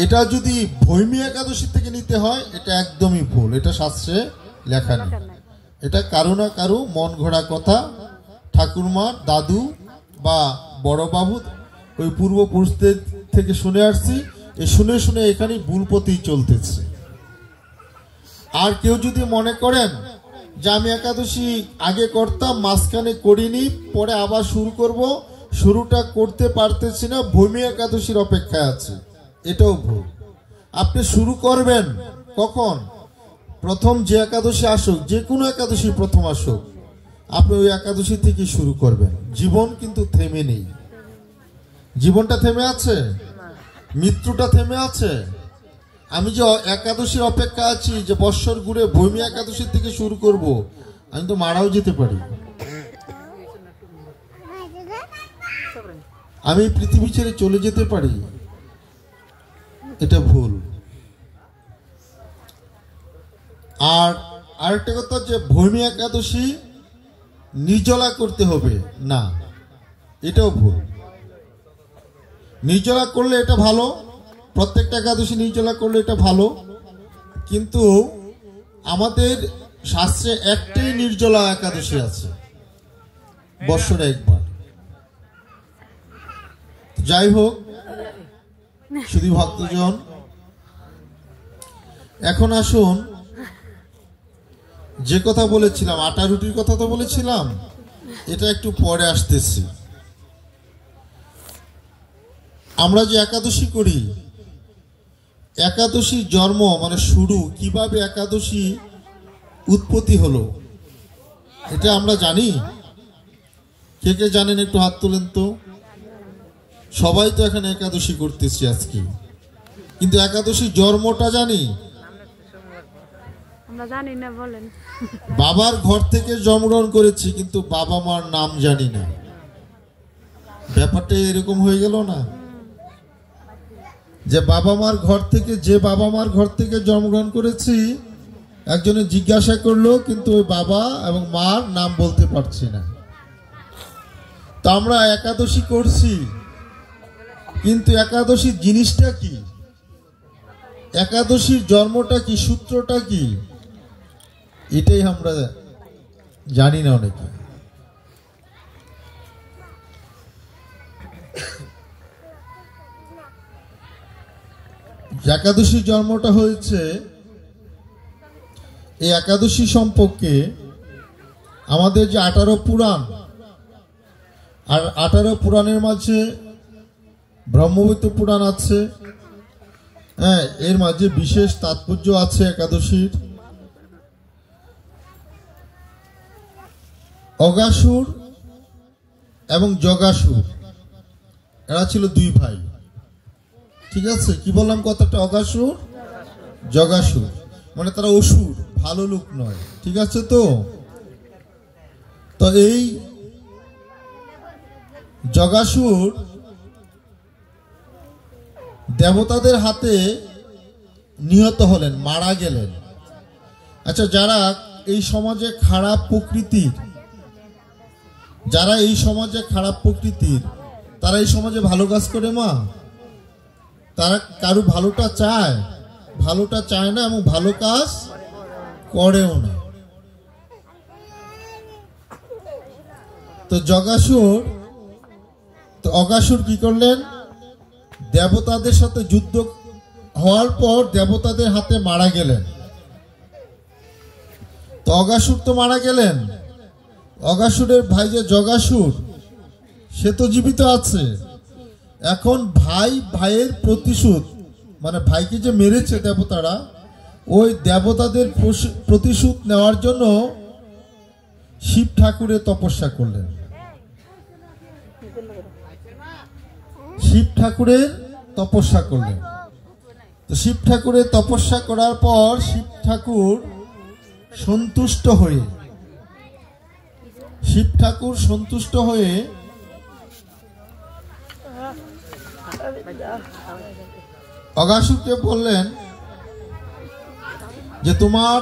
এটা যদি ভৈমী একাদশী থেকে নিতে হয় এটা একদমই ভুল, এটা শাস্ত্রে লেখা নেই। এটা কারো না কারো মন ঘোরা কথা, ঠাকুরমার দাদু বা বড় বাবু ওই পূর্বপুরুষদের থেকে শুনে আসছি, এই শুনে শুনে এখানে ভুল পথেই চলতেছে। আর কেউ যদি মনে করেন যে আমি একাদশী আগে করতাম মাঝখানে করিনি পরে আবার শুরু করব, শুরুটা করতে পারতেছি না, ভূমি একাদশীর অপেক্ষায় আছে, এটাও ভুল। আপনি শুরু করবেন কখন? প্রথম যে একাদশী আসুক, যে কোনো একাদশী প্রথম আসুক, আপনি ওই একাদশী থেকে শুরু করবেন। জীবন কিন্তু থেমে নেই। জীবনটা থেমে আছে? মৃত্যুটা থেমে আছে? আমি যে একাদশীর অপেক্ষা আছি যে বৎসর ঘুরে ভূমি একাদশী থেকে শুরু করব, আমি তো মারাও যেতে পারি। আমি পৃথিবী ছেড়ে চলে যেতে পারি, এটা ভুল। আর আরেকটা কথা যে ভূমি একাদশী নির্জলা করতে হবে না, এটাও ভুল। নির্জলা করলে এটা ভালো, প্রত্যেকটা একাদশী নির্জলা করলে এটা ভালো, কিন্তু আমাদের শাস্ত্রে একটাই নির্জলা একাদশী আছে, বৎসরে একবার। যাই হোক, শুধু ভক্তজন, এখন আসুন যে কথা বলেছিলাম, আটা রুটির কথা তো বলেছিলাম, এটা একটু পরে আসতেছি। আমরা যে একাদশী করি, একাদশীর জন্ম মানে শুরু, কিভাবে একাদশী উৎপত্তি হলো এটা আমরা জানি? কে কে জানেন একটু হাত তোলেন তো। সবাই তো এখানে একাদশী করতেছি আজকে, কিন্তু একাদশীর জন্মটা জানি? আমরা জানি না, বলেন। বাবার ঘর থেকে জন্মগ্রহণ করেছি কিন্তু বাবা মার নাম জানি না। ব্যাপারটা এরকম হয়ে গেল না যে বাবা মার ঘর থেকে, যে বাবা মার ঘর থেকে জন্মগ্রহণ করেছি, একজনে জিজ্ঞাসা করলো কিন্তু ওই বাবা এবং মার নাম বলতে পারছি না। তো আমরা একাদশী করছি, কিন্তু একাদশীর জিনিসটা কি, একাদশীর জন্মটা কি, সূত্রটা কি, এটাই আমরা জানি না অনেকে। একাদশীর জন্মটা হয়েছে, এই একাদশী সম্পর্কে আমাদের যে 18 পুরাণ, আর 18 পুরাণের মাঝে ব্রহ্মবৈত্য পুরাণ আছে, হ্যাঁ, এর মাঝে বিশেষ তাৎপর্য আছে একাদশীর। অগাসুর এবং জগাসুর এরা ছিল দুই ভাই, ঠিক আছে? কি বললাম কথাটা? অগাসুর জগাসুর, মানে তারা অসুর, ভালো লোক নয়, ঠিক আছে? তো তো এই জগাসুর দেবতাদের হাতে নিহত হলেন, মারা গেলেন। আচ্ছা, যারা এই সমাজে খারাপ প্রকৃতির, যারা এই সমাজে খারাপ প্রকৃতির, তারা এই সমাজে ভালো কাজ করে? মা, তারা কারো ভালোটা চায়? ভালোটা চায় না এবং ভালো কাজ করেও না। তো জগাসুর, তো অগাসুর কি করলেন? দেবতাদের সাথে যুদ্ধ হওয়ার পর দেবতাদের হাতে মারা গেলেন। তো অগাসুর তো মারা গেলেন, অগাসুরের ভাই যে জগাসুর, সে তো জীবিত আছে। এখন ভাই ভাইয়ের প্রতিশোধ, মানে ভাইকে যে মেরেছে দেবতারা, ওই দেবতাদের প্রতিশোধ নেওয়ার জন্য শিব ঠাকুরের তপস্যা করলেন। শিব ঠাকুরের তপস্যা করলেন। তো শিব ঠাকুরের তপস্যা করার পর শিব ঠাকুর সন্তুষ্ট হয়ে, শিব ঠাকুর সন্তুষ্ট হয়ে অগাসুরকে বললেন যে তোমার